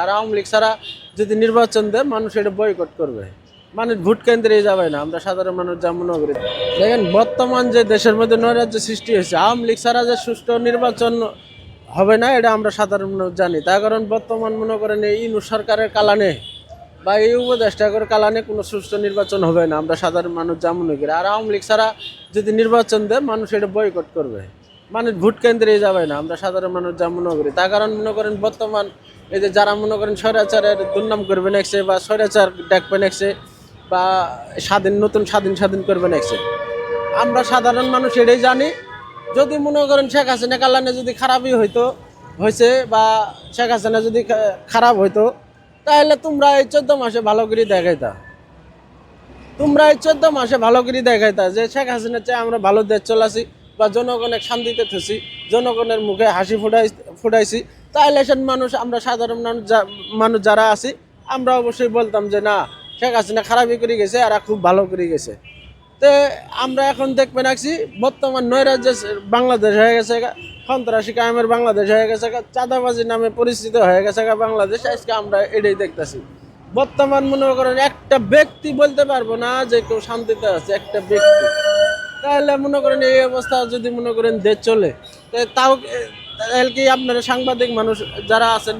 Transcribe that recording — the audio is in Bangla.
আর আওয়ামী লীগ ছাড়া যদি নির্বাচন দেয় মানুষ এটা বয়কট করবে, মানুষ ভোট কেন্দ্রে যাবে না। আমরা সাধারণ মানুষ যা মনে করি, দেখেন বর্তমান যে দেশের মধ্যে নৈরাজ্য সৃষ্টি হয়েছে, আওয়ামী লীগ ছাড়া যে সুষ্ঠু নির্বাচন হবে না এটা আমরা সাধারণ মানুষ জানি। তার কারণ বর্তমান মনে করেন এই ইনু সরকারের কালানে বা এই উপদেষ্টাগর কালানে কোনো সুষ্ঠু নির্বাচন হবে না, আমরা সাধারণ মানুষ যা মনে করি। আর আওয়ামী লীগ ছাড়া যদি নির্বাচন দেয় মানুষ এটা বয়কট করবে, মানুষ ভোট কেন্দ্রে যাবে না। আমরা সাধারণ মানুষ যা মনে করি, তার কারণ মনে করেন বর্তমান এই যে যারা মনে করেন স্বৈরাচারের দুর্নাম করবে নেকছে বা স্বৈরাচার ডাকবে নেকছে বা নতুন স্বাধীন করবে নেকছে, আমরা সাধারণ মানুষ এটাই জানি। যদি মনে করেন শেখ হাসিনা কালানে যদি খারাপই হয়েছে বা শেখ হাসিনা যদি খারাপ হইতো, তাহলে তোমরা এই 14 মাসে ভালো করে দেখাইতা, যে শেখ হাসিনার চেয়ে আমরা ভালো দেশ চলাছি বা জনগণের শান্তিতে থেছি, জনগণের মুখে হাসি ফুটাইছি। তাহলে সে মানুষ, আমরা সাধারণ মানুষ যারা আছি, আমরা অবশ্যই বলতাম যে না, শেখ হাসিনা খারাপই করে গেছে আর খুব ভালো করে গেছে। তো আমরা এখন দেখবেন আছি বর্তমান নৈরাজ্য বাংলাদেশ হয়ে গেছে, সন্ত্রাসী কায়েমের বাংলাদেশ হয়ে গেছে, চাঁদাবাজি নামে পরিচিত হয়ে গেছে বাংলাদেশ। আজকে আমরা এটাই দেখতেছি। বর্তমান মনে করেন একটা ব্যক্তি বলতে পারবো না যে কেউ শান্তিতে আছে, একটা ব্যক্তি। তাহলে মনে করেন এই অবস্থা যদি মনে করেন দেশ চলে, তাও তাহলে কি আপনারা সাংবাদিক মানুষ যারা আছেন